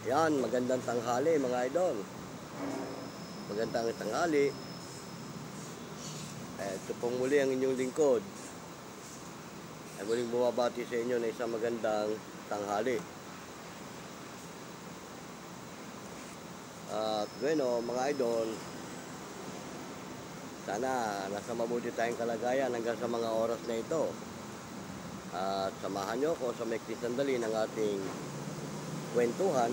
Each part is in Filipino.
Yan, magandang tanghali mga idol. Magandang tanghali. Ito pong muli ang inyong lingkod. Ay muling bumabati sa inyo na isang magandang tanghali. At bueno mga idol, sana nasa mabuti tayong kalagayan hanggang sa mga oras na ito. At samahan nyo ko sa maikling sandali ng ating kwentuhan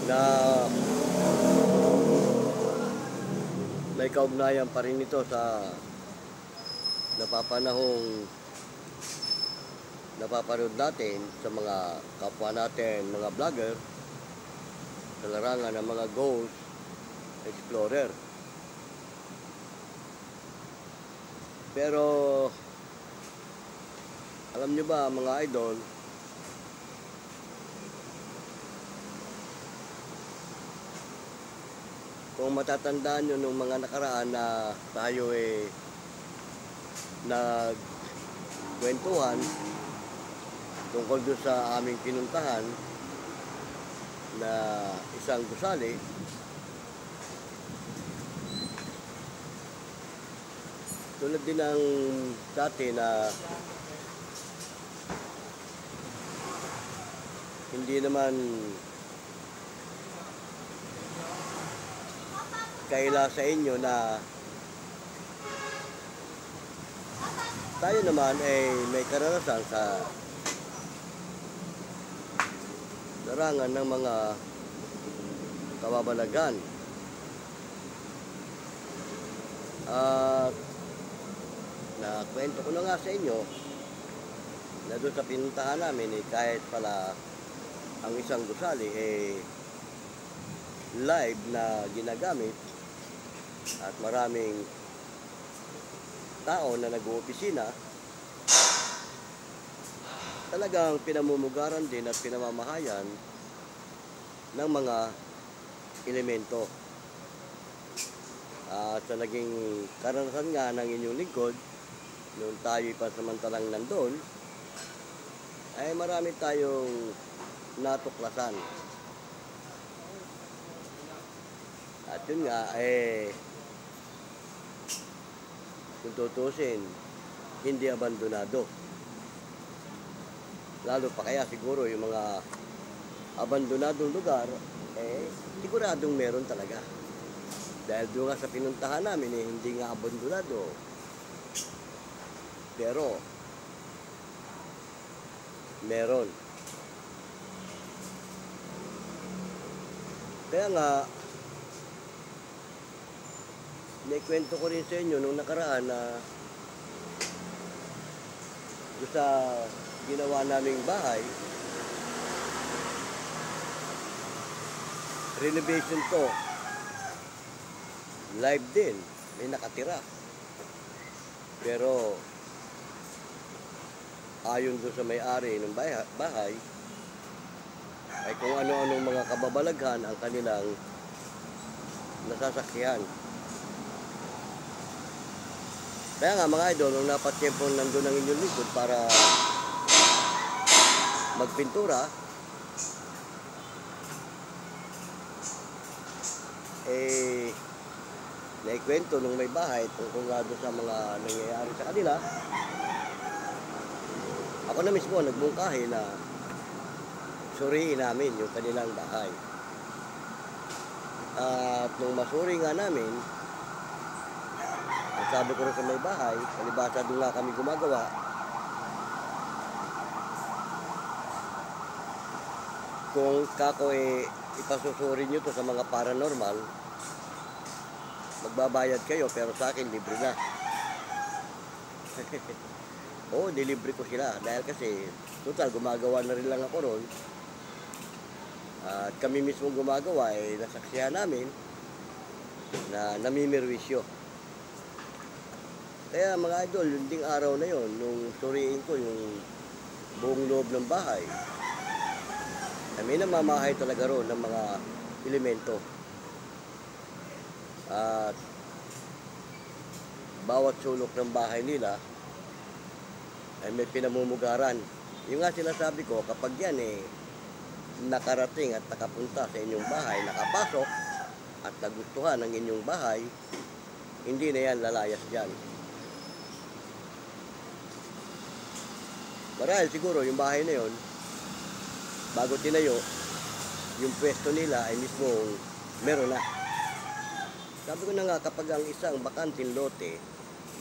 na may kaugnayan pa rin ito sa napapanood natin sa mga kapwa natin, mga vlogger sa larangan ng mga ghost explorer. Pero alam nyo ba mga idol, kung matatandaan nyo nung mga nakaraan na tayo nagkwentuhan tungkol doon sa aming pinuntahan na isang gusali, tulad din ng dati na hindi naman kaila sa inyo na tayo naman ay may karanasan sa larangan ng mga kababalagan. At nakwento ko na nga sa inyo na doon sa pinuntahan namin kahit pala ang isang gusali live na ginagamit at maraming tao na nag-oopisina, talagang pinamumugaran din at pinamamahayan ng mga elemento. At sa naging karanasan nga ng inyong lingkod, noong tayo'y pansamantalang nandun, ay marami tayong natuklasan. At yun nga, kung tutusin, hindi abandonado. Lalo pa kaya siguro yung mga abandonadong lugar, siguradong meron talaga. Dahil doon nga sa pinuntahan namin, hindi nga abandonado. Pero, meron. Kaya nga, naikwento ko rin sa inyo nung nakaraan na sa ginawa naming bahay, renovation to, live din, may nakatira. Pero ayon doon sa may-ari ng bahay ay kung ano-anong mga kababalaghan ang kanilang nasasakyan. Kaya nga mga idol, nung napatiyempo nandun ang inyong likod para magpintura, naikwento nung may bahay tungkol nga doon sa mga nangyayari sa kanila. Ako na mismo nagbungkahi na suriin namin yung kanilang bahay. At nung masuri nga namin, sabi ko rin sa may bahay, palibasa doon nga kami gumagawa, kung kako ipasusuri nyo to sa mga paranormal, magbabayad kayo, pero sa akin libre na. Oo, dilibre ko sila dahil kasi total gumagawa na rin lang ako ron. At kami mismo gumagawa, nasaksihan namin na namimirwisyo. Kaya mga idol, yung ding araw na yon, nung suriin ko yung buong loob ng bahay, may namamahay talaga ron ng mga elemento. At bawat sulok ng bahay nila ay may pinamumugaran. Yung nga sinasabi ko, kapag yan nakarating at nakapunta sa inyong bahay, nakapasok at nagustuhan ng inyong bahay, hindi na yan lalayas dyan. Marahil siguro yung bahay na yon, bago tinayo, yung pwesto nila ay mismo meron na. Sabi ko na nga, kapag ang isang bakanting lote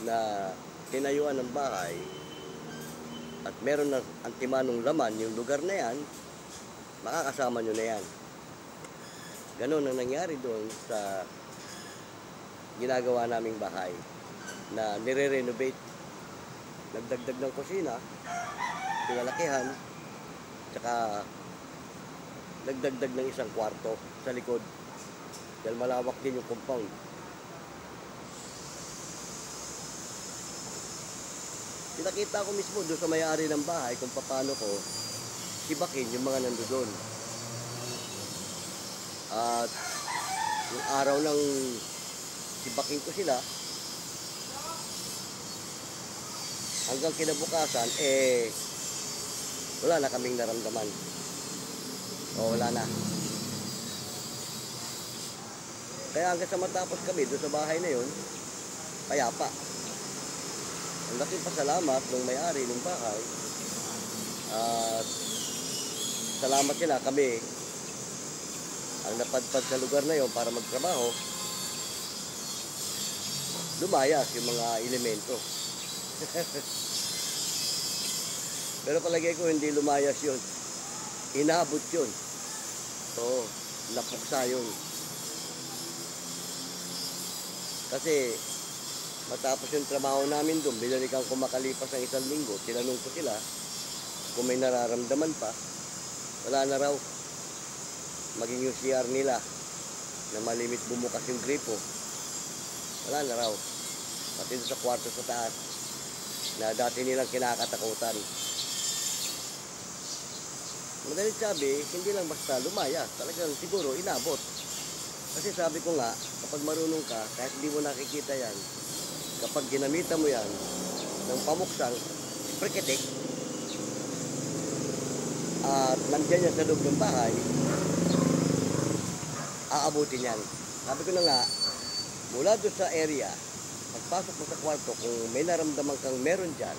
na tinayuan ng bahay at meron ng antimanong laman yung lugar na yan, makakasama nyo na yan. Ganon ang nangyari doon sa ginagawa naming bahay na nire-renovate. Nagdagdag ng kusina, pinalakihan, tsaka nagdagdag ng isang kwarto sa likod dahil malawak din yung compound. Pinakita ko mismo doon sa may-ari ng bahay kung paano ko sibakin yung mga nandoon. At yung araw ng sibakin ko sila, hanggang kinabukasan, wala na kaming naramdaman. O wala na. Kaya hanggang sa matapos kami doon sa bahay na yun, payapa. Ang laking pasalamat ng may-ari ng bahay. At salamat sila kami ang napadpad sa lugar na yon para magtrabaho. Lumayas yung mga elemento. Pero palagay ko hindi lumayas yun. Inabot yun. So, napuksa yun. Kasi matapos yung trabaho namin doon, binalikan ko makalipas ng 1 linggo, tinanong ko sila kung may nararamdaman pa. Wala na raw. Maging yung CR nila na malimit bumukas yung gripo, wala na raw. Pati sa kwarto sa taas na dati nilang kinakatakutan. Madalit sabi, hindi lang basta lumaya, talagang siguro inabot. Kasi sabi ko nga, kapag marunong ka, kahit hindi mo nakikita yan, kapag ginamitan mo yan ng pamuksang sprikitik at nandiyan yan sa loob ng bahay, aabutin yan. Sabi ko na nga, mula doon sa area, pagpasok mo sa kwarto, kung may naramdaman kang meron dyan,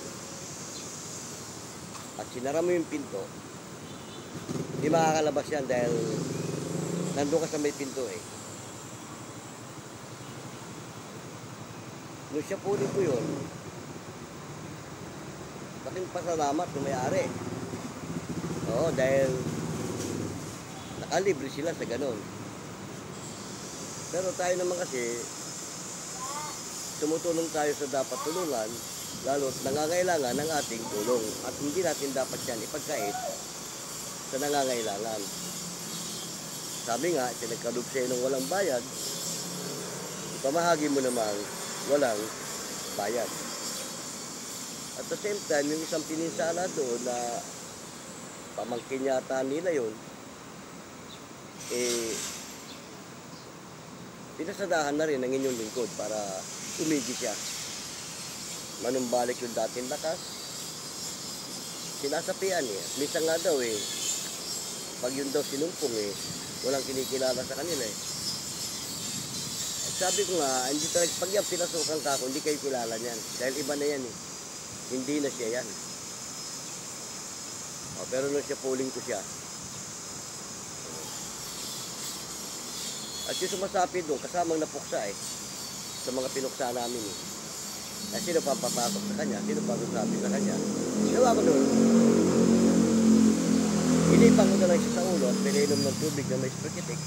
at sinara mo yung pinto, hindi makakalabas yan dahil nandun ka sa may pinto eh. Nung siya punin ko yun, laking pasalamat ng may-ari. Oo, dahil nakalibre sila sa ganun. Pero tayo naman kasi, tumutulong tayo sa dapat tulungan, lalo't nangangailangan ng ating tulong. At hindi natin dapat yan ipagkait sa nangangailangan. Sabi nga, pinagkaloob sa'yo ng walang bayad, ipamahagi mo namang walang bayad. At the same time, yung isang pininsala doon na pamangkin yata nila yun, pinasadahan na rin ng inyong lingkod para umigi siya. Manumbalik yung dating lakas. Sinasapian eh. Minsan nga daw pag yun daw sinumpong walang kinikilala sa kanila eh. At sabi ko nga, hindi talaga, pag yan pinasukan ka, hindi kayo kilala niyan. Dahil iba na yan eh. Hindi na siya yan. Pero nung siya puling ko siya. At yung sumasapi doon, kasamang napuksa sa mga pinuksa namin eh. Na sino pa papasok sa kanya, sino pa sasabi sa kanya. Ginawa ko doon, inipang ko na lang siya sa ulo at pinainom ng tubig na may sprikitik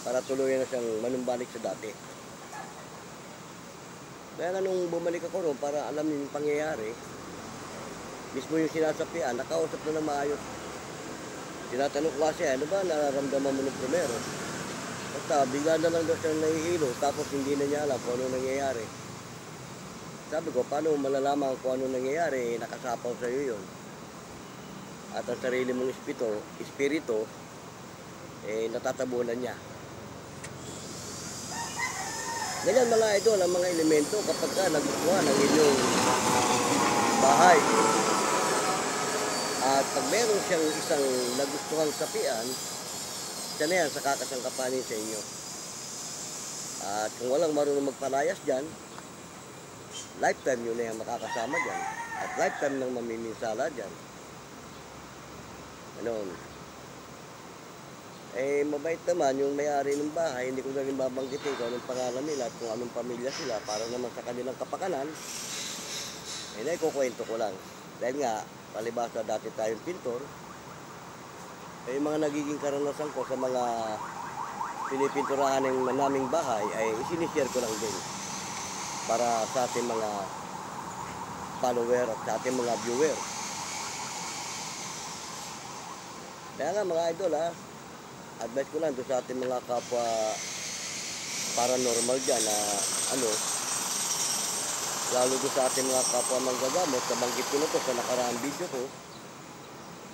para tuluyan na siyang manumbalik sa dati. Kaya nga nung bumalik ako roon para alam yung pangyayari, mismo yung sinasapian, nakausap na ng maayos. Tinatanong ko kasi, ano ba nararamdaman mo ng primero? Basta bigla na lang daw siyang nahihilo, tapos hindi na niya alam kung ano nangyayari. Sabi ko, paano malalaman kung ano nangyayari, nakasapaw sa iyo yun. At ang sarili mong espiritu, natatabunan niya. Ganyan mga idol, ang mga elemento kapag ka nagustuhan ng inyong bahay at pag meron siyang isang nagustuhang sapian, siya na yan sa kakasangkapanin sa inyo. At kung walang marunong magpalayas dyan, lifetime nyo na yan makakasama dyan. At lifetime nang mamiminsala dyan. Ano? Eh, mabait naman yung may-ari ng bahay, hindi ko na rin babanggitin kung anong pangalan nila at kung anong pamilya sila para naman sa kanilang kapakanan. Eh, naikukwento ko lang. Dahil nga, palibasa dati tayong pintor, eh, yung mga nagiging karanasan ko sa mga pinipinturahan ng naming bahay ay isinishare ko lang din para sa ating mga follower at sa ating mga viewer. Kaya nga mga idol advice ko lang doon sa ating mga kapwa paranormal dyan na lalo doon sa ating mga kapwa manggagamot, nabanggit ko na to sa nakaraang video ko,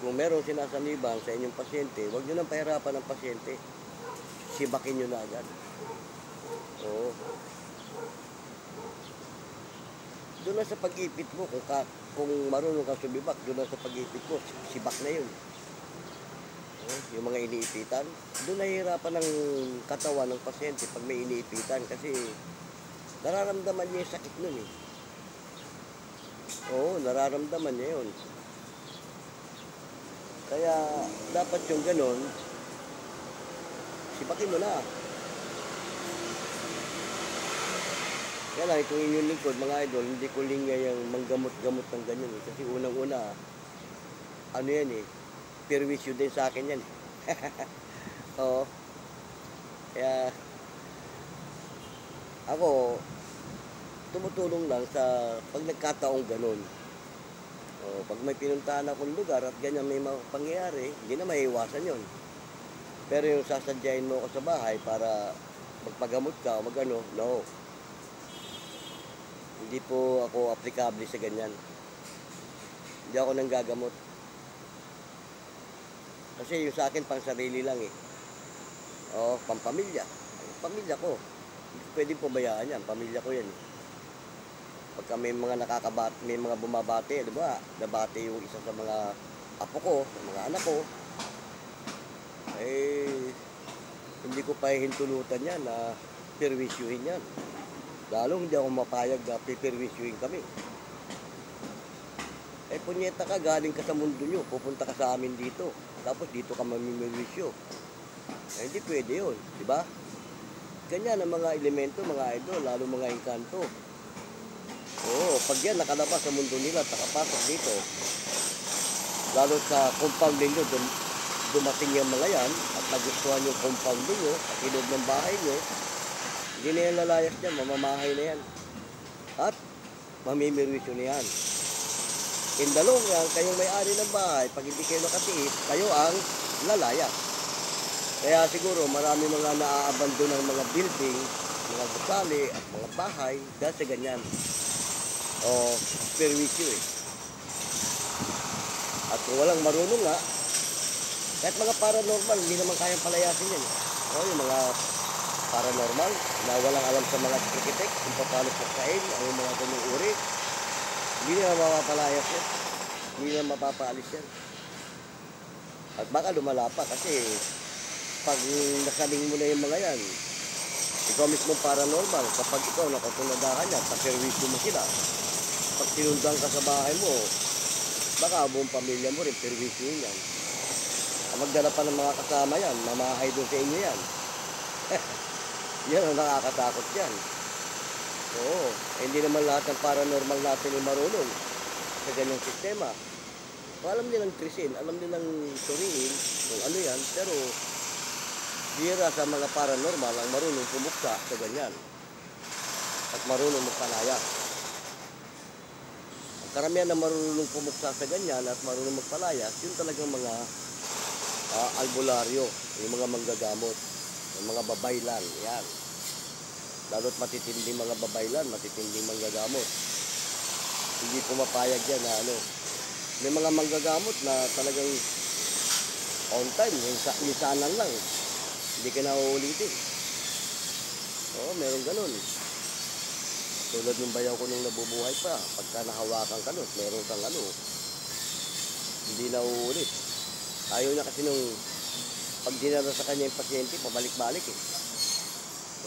kung meron sinasaniban sa inyong pasyente, huwag nyo nang pahirapan ng pasyente, sibakin nyo na agad. Oo. Doon na sa pag-ipit mo, kung marunong kang sumibak, doon na sa pag-ipit mo, sibak na yun. Yung mga iniipitan, doon nahihirapan ng katawan ng pasyente pag may iniipitan kasi nararamdaman niya yung sakit nun eh. Oo, nararamdaman niya yun. Kaya dapat yung ganon, sibakin mo na. Kaya lang, itong inyong lingkod, mga idol, hindi ko lingay yung manggamot-gamot ng ganyan eh. Kasi unang-una, yan eh, perwisyo din sa akin yan. Oo. Kaya ako tumutulong lang sa pag nagkataong ganun. Pag may pinuntahan akong lugar at ganyan may pangyayari, hindi na maiiwasan yon. Pero yung sasadyain mo ako sa bahay para magpagamot ka o no. Hindi po ako aplikable sa ganyan. Hindi ako nanggagamot. Kasi yung sa akin, pang sarili lang eh. Pampamilya. Pamilya ko. Hindi ko pwedeng pabayaan yan. Pamilya ko yan. Pagka may mga may mga bumabate, di ba? Nabate yung isa sa mga apo ko, mga anak ko. Eh, hindi ko pa hintulutan yan na perwisyuhin yan. Lalo hindi ako mapayag na piperwisyuhin kami. Eh, punyeta ka, galing ka sa mundo nyo, pupunta ka sa amin dito. Tapos dito ka mamimiwisyo. Eh, hindi pwede yun, di ba? Ganyan ang mga elemento, mga idol, lalo mga engkanto. Oo, pag yan nakalabas sa mundo nila at nakapasok dito, lalo sa compound ninyo, dumating yung mga yan at nagustuhan yung compound ninyo at ilog ng bahay nyo, hindi na yan lalayas dyan, mamamahay na yan. At mamimirwisyo na yan. Indalong yan, kayong may-ari ng bahay, pag hindi kayo nakatiis, kayo ang lalaya. Kaya siguro marami mga naaabandon ng mga building, mga gusali at mga bahay dahil sa ganyan. Perwisyo eh. At kung walang marunong nga, kahit mga paranormal, hindi naman kayang palayasin yan. Yung mga paranormal na walang alam sa mga architect, kung paano pagkain, ang mga ganyang uri, hindi na mapapalayas yan. Hindi na mapapaalis yan. At baka lumala pa kasi pag nasaling mo na yung mga yan, ikaw mismo paranormal, kapag ikaw nakatunadahan niya, paserwisyo mo sila. Pag tinundan ka sa bahay mo, baka buong pamilya mo rin, servisyo yan. Magdala pa ng mga kasama yan, mamahay doon sa inyo yan. Yan ang nakakatakot yan. Oo, hindi naman lahat ng paranormal natin yung marunong sa ganyang sistema. Alam nilang trisin, alam nilang suriin kung ano yan, pero bira sa mga paranormal ang marunong pumuksa sa ganyan at marunong magpalaya. Ang karamihan na marunong pumuksa sa ganyan at marunong magpalaya, yun talagang mga albularyo, yung mga manggagamot, yung mga babaylan, yan. Lalo't matitinding mga babaylan, matitinding manggagamot. Hindi pumapayag yan na may mga manggagamot na talagang on time, minsanan lang. Hindi ka na uulitin. Oo, meron ganun. Tulad ng bayaw ko nung nabubuhay pa, pagka nahawakan ka nun, meron kang hindi na uulit. Ayaw niya kasi nung pag dinala sa kanya yung pasyente, pabalik-balik eh.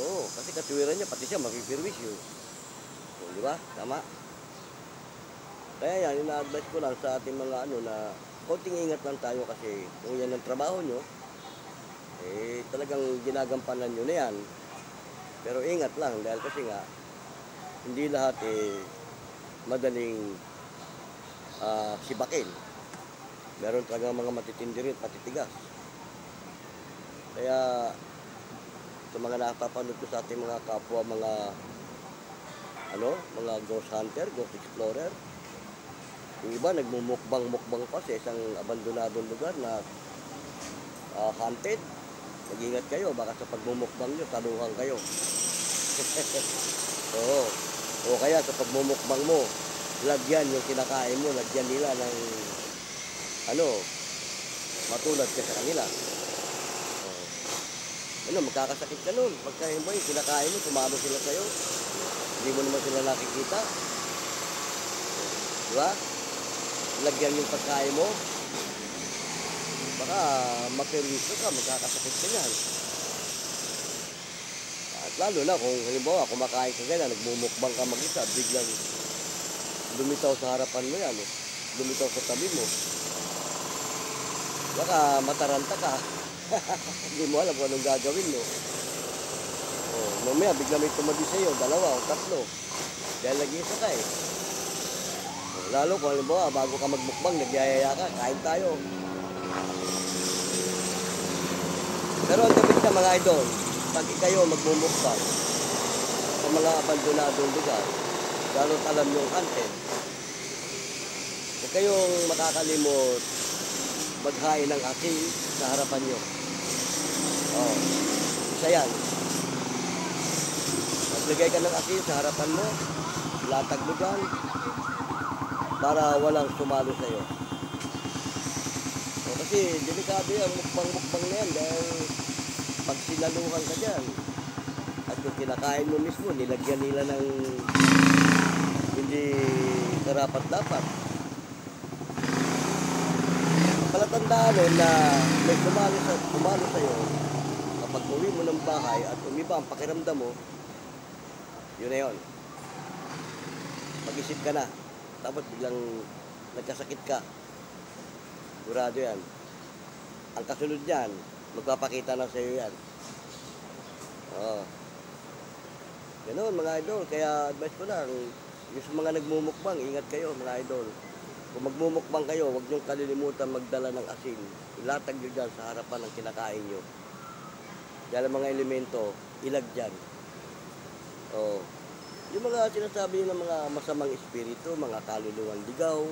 Oo, kasi katwiran niya, pati siya mapipirwisyo. So, di ba? Tama. Kaya yan, ina-advise ko lang sa ating mga ano na konting ingat lang tayo kasi kung yan ang trabaho nyo, eh talagang ginagampanan nyo na yan. Pero ingat lang dahil kasi nga, hindi lahat eh madaling sibakin. Meron talagang mga matitindi rin, patitigas. Kaya sa mga napapanood ko sa ating mga kapwa, mga ghost hunter, ghost explorer, yung iba nagmumukbang-mukbang pa sa isang abandonadong lugar na haunted. Mag-ingat kayo, baka sa pagmumukbang nyo, taluhan kayo. Oo. O kaya sa pagmumukbang mo, lagyan yung kinakain mo, lagyan nila ng matulad ka sa kanila. Magkakasakit ka nun. Pagka yung kinakain mo, tumalo sila sa'yo. Hindi mo naman sila nakikita. Diba? Lagyan yung pagkain mo. Baka mapirwiso ka, magkakasakit ka yan. At lalo na kung halimbawa kumakain ka ganyan, nagmumukbang ka mag-isa, biglang lumitaw sa harapan mo yan, lumitaw sa tabi mo. Baka mataranta ka. Hindi mo alam kung anong gagawin mo. Mamaya bigla may tumabi sa iyo, 2 o 3. Dahil nag-iisa ka eh. Lalo kung halimbawa bago ka magmukbang, nagyayaya ka, kain tayo. Pero ang dapat sa mga idol, pag kayo magmumukbang sa mga abandonadong lugar, lalo alam yung content, huwag kayong makakalimot maghain ng asin sa harapan nyo. Isa yan. Maglagay ka ng asin sa harapan mo, latag mo dyan, para walang sumalo sa'yo. Kasi delikado yan, mukbang-mukbang na yan, dahil pag sinaluhan ka dyan, at yung kinakain mo mismo, nilagyan nila ng hindi karapat-dapat. Palatandaan nun na may sumalo sa'yo, kapag uwi mo ng bahay at umiba ang pakiramdam mo, yun na yun. Mag-isip ka na, tapos biglang nagkasakit ka. Sigurado yan. Ang kasunod niyan, magpapakita na sa'yo yan. Ganun mga idol, kaya advice ko lang, yung mga nagmumukbang, ingat kayo mga idol. Kung magmumukbang kayo, huwag niyong kalilimutan magdala ng asin. Ilatag nyo dyan sa harapan ng kinakain nyo. Dahil mga elemento, ilag dyan. Yung mga sinasabi ng mga masamang espiritu, mga kaluluwang ligaw,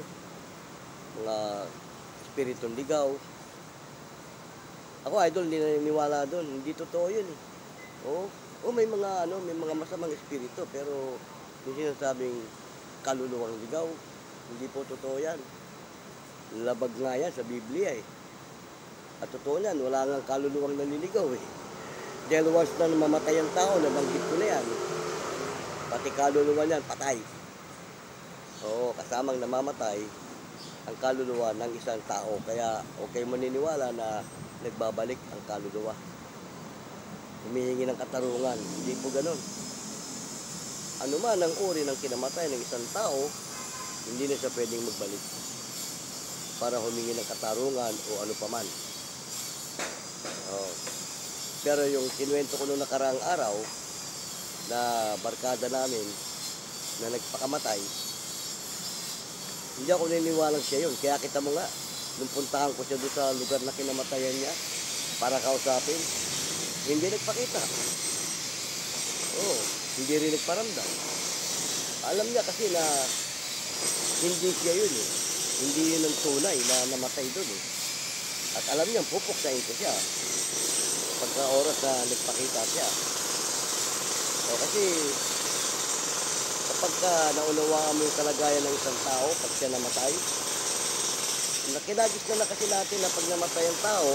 mga espiritong ligaw. Ako idol, hindi naniniwala doon. Hindi totoo yun eh. May mga masamang espiritu, pero yung sinasabing kaluluwang ligaw, hindi po totoo yan. Labag nga yan sa Biblia eh. At totoo yan, wala nga kaluluwang naniligaw eh. Dahil once na namamatay ang tao, nabanggit ko na yan. Pati kaluluwa niyan, patay. Kasamang namamatay ang kaluluwa ng isang tao. Kaya okay maniniwala na nagbabalik ang kaluluwa. Humihingi ng katarungan. Hindi po ganun. Ano man ang uri ng kinamatay ng isang tao, hindi na siya pwedeng magbalik para humingi ng katarungan o ano paman. Pero yung kinuwento ko noong nakaraang araw na barkada namin na nagpakamatay, hindi ako niniwalang siya yun. Kaya kita mo nga, nung puntahan ko siya doon sa lugar na kinamatayan niya para kausapin, hindi nagpakita. Hindi rin nagparamdam. Alam niya kasi na hindi siya yun eh. Hindi yun ang tunay na namatay doon eh. At alam niya, pupuksain ko siya pagka oras na nagpakita siya. Kasi kapag naunawaan mo yung kalagayan ng isang tao pag siya namatay, nakinagis na kasi natin na pag namatay ang tao,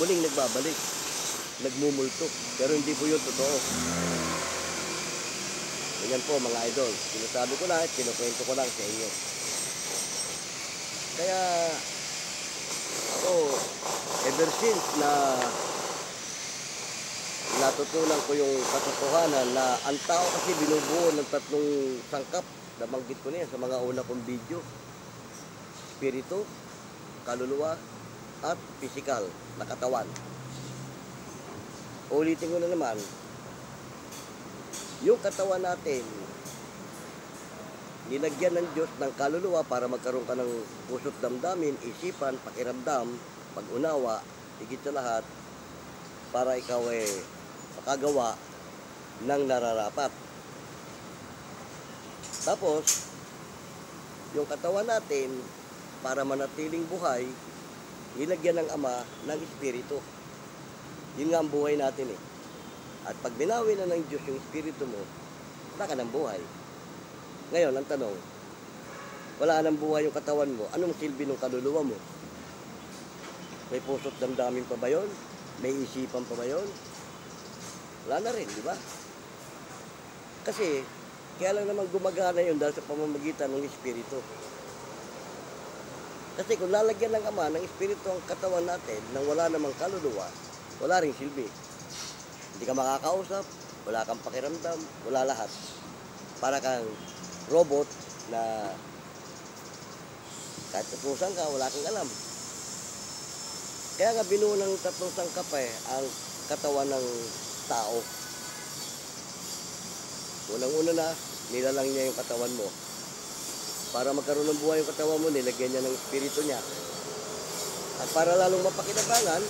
muling nagbabalik, nagmumultok. Pero hindi po yun totoo. Ganyan po mga idol, sinasabi ko lang at kinukwento ko lang sa inyo. Kaya ever since na natutunan ko yung katotohanan na ang tao kasi binubuo ng tatlong sangkap. Nabanggit ko na yan sa mga una kong video. Espiritu, kaluluwa, at physical na katawan. Ulitin ko na naman, yung katawan natin, nilagyan ng Diyos ng kaluluwa para magkaroon ka ng puso't damdamin, isipan, pakiramdam, pag-unawa, higit sa lahat, para ikaw ay makagawa ng nararapat. Tapos, yung katawan natin, para manatiling buhay, nilagyan ng Ama ng Espiritu. Yun nga ang buhay natin eh. At pag binawi na ng Diyos yung Espiritu mo, wala ka ng buhay. Ngayon, ang tanong, wala nang buhay yung katawan mo, anong silbi ng kaluluwa mo? May puso't damdamin pa ba yun? May isipan pa ba yun? Wala na rin, di ba? Kasi, kaya lang naman gumagana yun dahil sa pamamagitan ng Espiritu. Kasi kung lalagyan ng Ama ng Espiritu ang katawan natin nang wala namang kaluluwa, wala ring silbi. Hindi ka makakausap, wala kang pakiramdam, wala lahat. Para kang robot na kahit tapusan ka, wala kang alam. Kaya nga binuo ng tatlong sangkap ang katawan ng tao. Unang-una na, nilalang niya yung katawan mo. Para magkaroon ng buhay yung katawan mo, nilagyan niya ng espiritu niya. At para lalong mapakinabangan,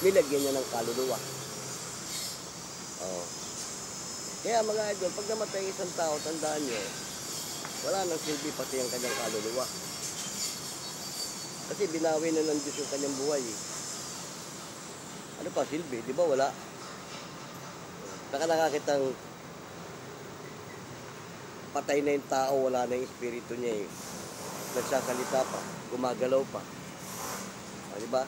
nilagyan niya ng kaluluwa. Kaya mga idol, pag namatay isang tao, tandaan niyo, wala nang silbi pati ang kanyang kaluluwa. Kasi binawi na ng Diyos yung kanyang buhay. Ano pa, silbi? Di ba wala? Saka nakakitang patay na yung tao, wala na yung espiritu niya eh. Nagsasalita pa, gumagalaw pa. Di ba?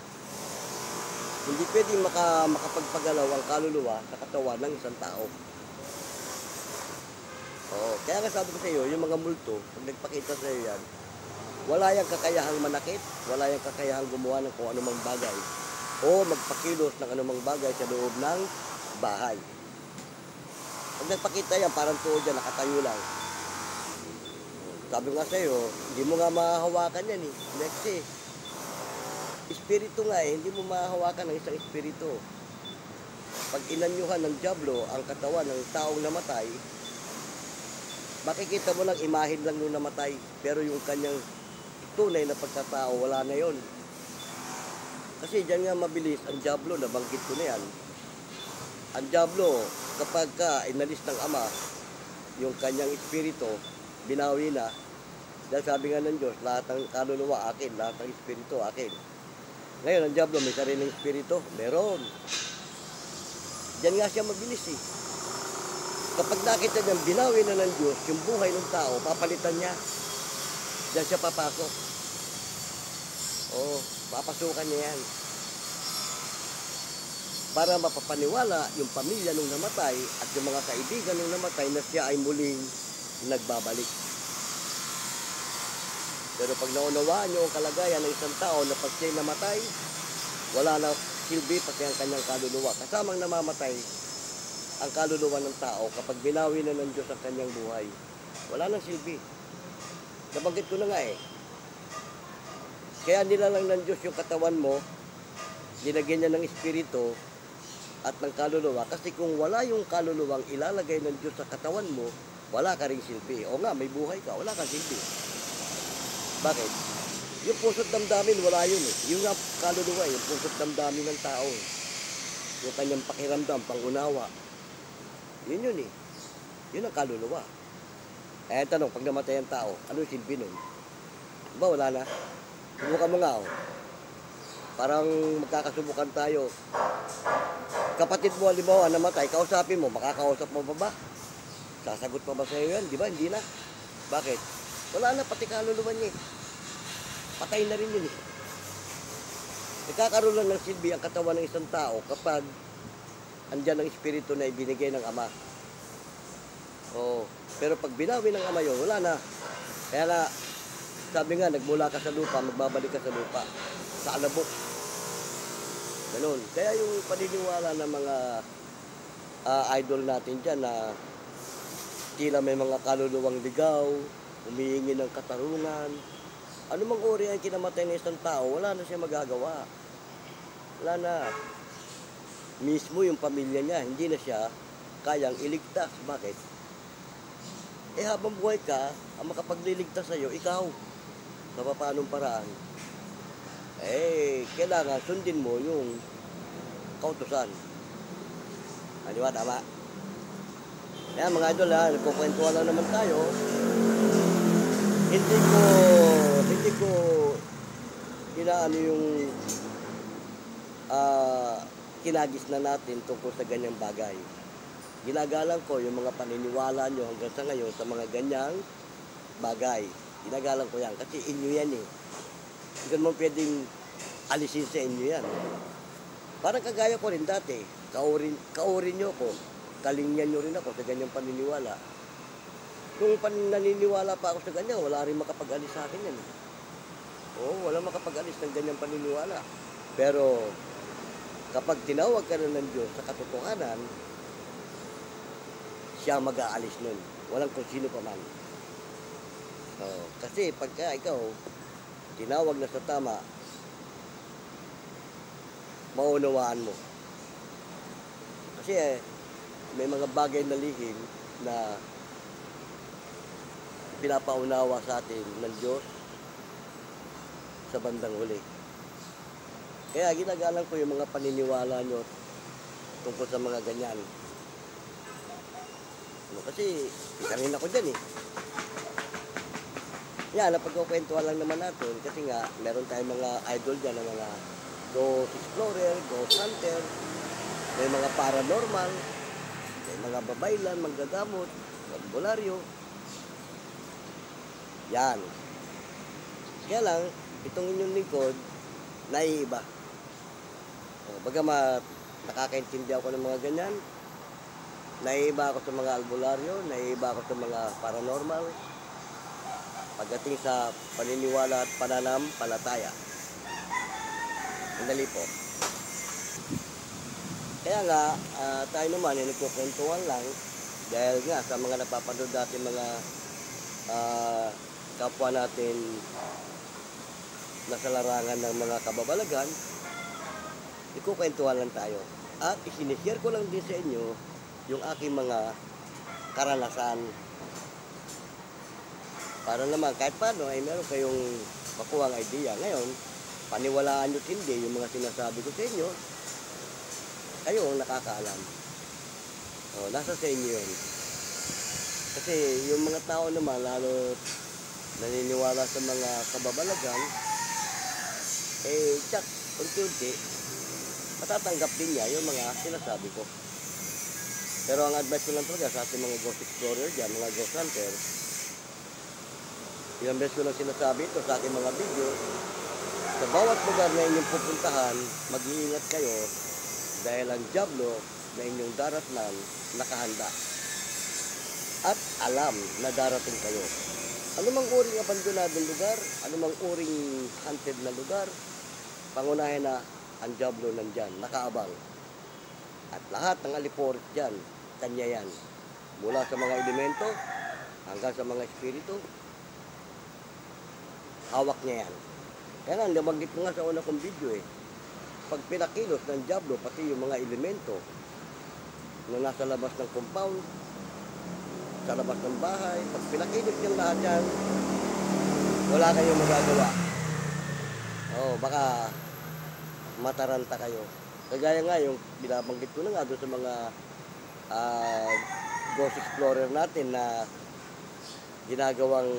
Hindi pwedeng makapagpagalaw ang kaluluwa sa katawan ng isang tao. Kaya nga sabi ko sa iyo, yung mga multo, pag nagpakita sa iyo yan, wala yung kakayahang manakit, wala yung kakayahang gumawa ng kung anumang bagay o magpakilos ng anumang bagay sa loob ng bahay. Pag nagpakita yan, parang tuod yan, nakatayo lang. Sabi nga sa iyo, hindi mo nga mahahawakan yan eh. Next eh. Espiritu nga eh, hindi mo mahahawakan ng isang espiritu. Pag inanyuhan ng dyablo ang katawan ng taong namatay, makikita mo lang imahin lang nung namatay, pero yung kanyang tunay na pagkatao, wala na yon. Kasi dyan nga mabilis ang dyablo, nabanggit ko na yan. Ang dyablo, kapag inalis ng Ama yung kanyang espiritu, binawi na, dahil sabi nga ng Diyos, lahat ng kaluluwa akin, lahat ng espiritu akin. Ngayon, ang dyablo may sariling espiritu, meron. Diyan nga siya mabilis eh. Kapag nakita niyang binawi na ng Diyos yung buhay ng tao, papalitan niya. Diyan siya papasok. Papasukan niya yan. Para mapapaniwala yung pamilya nung namatay at yung mga kaibigan nung namatay na siya ay muling nagbabalik. Pero pag naunawaan niyo ang kalagayan ng isang tao na pag siya'y namatay, wala na silbi pati ang kanyang kaluluwa. Kasamang namamatay ang kaluluwa ng tao kapag binawi na ng Diyos ang kanyang buhay. Wala nang silbi. Nabanggit ko na nga eh. Kaya nilalang ng Diyos yung katawan mo, nilagyan niya ng espiritu at ng kaluluwa. Kasi kung wala yung kaluluwang ilalagay ng Diyos sa katawan mo, wala ka ring silbi. O nga, may buhay ka, wala kang silbi. Bakit? Yung puso't damdamin, wala yun eh. Yung nga kaluluwa, yung puso't damdamin ng tao eh. Yung kanyang pakiramdam, pangunawa. Yun yun eh. Yun ang kaluluwa. Eh, tanong, pag namatay ang tao, ano yung silbi nun? Diba wala na? Subukan mo nga oh. Parang magkakasubukan tayo. Kapatid mo, halimbawa, namatay, kausapin mo, makakausap mo pa ba? Sasagot pa ba sa'yo yan? Di ba? Hindi na. Bakit? Wala na, pati kaluluwa niya. Patay na rin yun eh. Nagkakaroon lang ng silbi ang katawan ng isang tao kapag andyan ang espiritu na ibinigay ng Ama. Pero pag binawi ng Ama yun, wala na. Kaya na, sabi nga, nagmula ka sa lupa, magbabalik ka sa lupa. Sa alabok. Ganun. Kaya yung paniniwala ng mga idol natin dyan na tila may mga kaluluwang ligaw, humihingi ng katarungan, ano mang uri ang kinamatay ng isang tao, wala na siya magagawa. Wala na. Mismo yung pamilya niya, hindi na siya kayang iligtas. Bakit? Habang buhay ka, ang makapagliligtas sa'yo, ikaw. Sa paanong paraan? Kailangan sundin mo yung kautusan. Di ba? Tama. Kaya mga idol nagkukwentuhan lang naman tayo. Hindi ko inaano yung kinagis na natin tungkol sa ganyang bagay. Ginagalang ko yung mga paniniwala nyo hanggang sa ngayon sa mga ganyang bagay. Ginagalang ko yan kasi inyo yan eh. Hindi mo pwedeng alisin sa inyo yan. Parang kagaya ko rin dati. Kaurin nyo ko. Kalingyan nyo rin ako sa ganyang paniniwala. Kung naniniwala pa ako sa ganyan, wala rin makapag-alis sa akin yan. Oo, wala makapag-alis ng ganyang paniniwala. Pero kapag tinawag ka na ng Diyos sa katotohanan, siya mag-aalis nun. Walang kung sino pa man. Kasi pagka ikaw tinawag na sa tama, maunawaan mo. Kasi may mga bagay na lihim na pinapaunawa sa atin ng Diyos sa bandang huli. Kaya ginagalang ko yung mga paniniwala nyo tungkol sa mga ganyan. Kasi isarin ako dyan eh. Yan, napagkukwentuhan lang naman natin kasi nga meron tayong mga idol dyan na mga ghost explorer, ghost hunter, may mga paranormal, may mga babaylan, manggagamot, albularyo. Yan. Kaya lang, itong inyong lingkod, naiiba. Bagamat nakakaintindi ako ng mga ganyan, naiiba ako sa mga albularyo, naiiba ako sa mga paranormal, pagdating sa paniniwala at pananampalataya. Sandali po. Kaya nga, tayo naman ay nagkukwentuhan lang dahil nga sa mga napapanood natin mga kapwa natin nasa larangan ng mga kababalagan, ikukwentuhan lang tayo. At isinishare ko lang din sa inyo yung aking mga karanasan. Para naman kahit paano ay meron kayong makuha ang idea. Ngayon, paniwalaan nyo't hindi yung mga sinasabi ko sa inyo, kayo ang nakakaalam. Nasa sa inyo yun. Kasi yung mga tao naman, lalo naniniwala sa mga kababalagan, tsak, unti-unti, matatanggap din niya yung mga sinasabi ko. Pero ang advice ko lang talaga sa ating mga ghost explorer dyan, mga ghost hunter, ilang beses ko lang sinasabi ito sa aking mga video, sa bawat lugar na inyong pupuntahan, mag-iingat kayo dahil ang diablo na inyong darasnan nakahanda. At alam na darating kayo. Anumang uring abandonadong lugar, anumang uring haunted na lugar, pangunahin na ang diablo nandyan, nakaabang. At lahat ng aliporit dyan, kanya yan. Mula sa mga elemento, hanggang sa mga espiritu, hawak niya yan. Kaya nga, nabanggit ko nga sa una kong video pag pinakilos ng diablo, pati yung mga elemento na nasa labas ng compound, sa labas ng bahay, pag pinakilos yung lahat yan, wala kayong magagawa. Baka mataranta kayo. Kagaya nga yung binabanggit ko na nga doon sa mga ghost explorer natin na ginagawang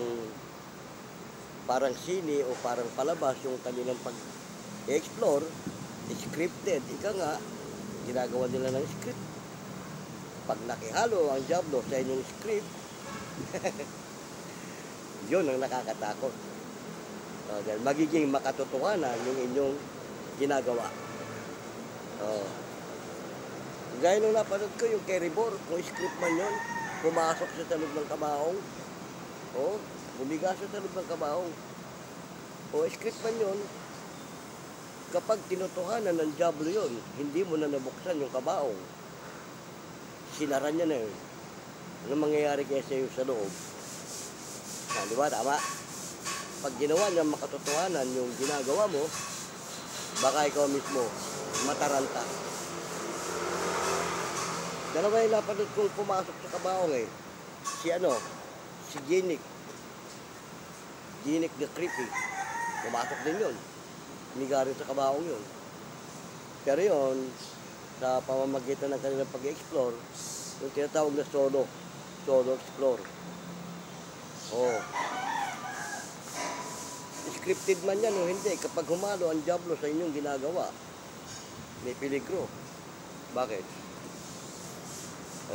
parang sini o parang palabas yung kanilang pag-explore, scripted. Ika nga, ginagawa nila ng script. Pag nakihalo ang diablo sa inyong script, yun ang nakakatakot. Dahil magiging makatotohanan yung inyong ginagawa. Gaya nung napanood ko yung Keribor, kung script man yun, pumasok siya sa loob ng kabaong. Bumiga siya sa loob ng kabaong. Script man yun, Kapag tinutuhanan ng Diablo yun, hindi mo na nabuksan yung kabaong. Sinara niya na yun. Ano mangyayari kaya sa'yo sa loob? Di ba? Tama. Pag ginawa niya makatotohanan yung ginagawa mo, baka ikaw mismo mataranta. Dalawa yung napanood kong pumasok sa kabaong eh. Si Ginik. Ginik the Creepy. Pumasok din yun. Humiga rin sa kabaong yun. Pero yun, sa pamamagitan ng kanilang pag-explore, yung tinatawag na solo explore. Oh. Scripted man yan o hindi, kapag humalo ang Diablo sa inyong ginagawa, may peligro. Bakit?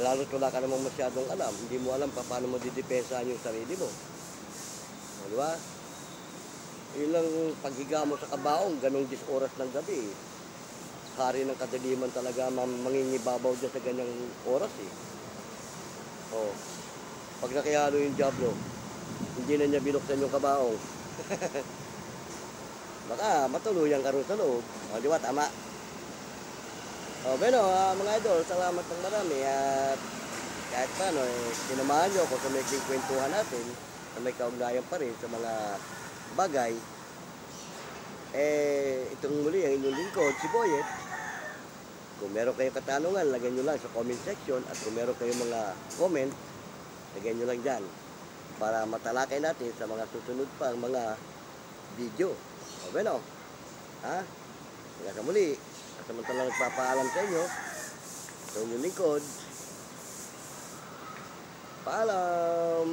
Lalo't wala ka namang masyadong alam, hindi mo alam paano mo didepensahan yung sarili mo. O, di ba? Yun lang paghiga mo sa kabaong, ganong 10 oras ng gabi. Hari ng kadiliman talaga mangingibabaw dyan sa ganyang oras eh. O, pag nakihalo yung Diablo, hindi na niya binuksan yung kabaong. Baka matuluyan ka rin sa loob. O, di ba? Tama. O, bueno, mga idol, salamat ng marami. At kahit paano, sinamahan nyo ako sa may kwentuhan natin na may kaugnayan pa rin sa mga bagay. Itong muli ang inyong lingkod, si Boyet. Kung meron kayong katanungan, lagyan nyo lang sa comment section. At kung meron kayong mga comment, lagyan nyo lang dyan para matalakay natin sa mga susunod pang mga video. O bueno, hanggang sa muli, samantalang nagpapaalam sa inyo, ito yung lingkod. Paalam!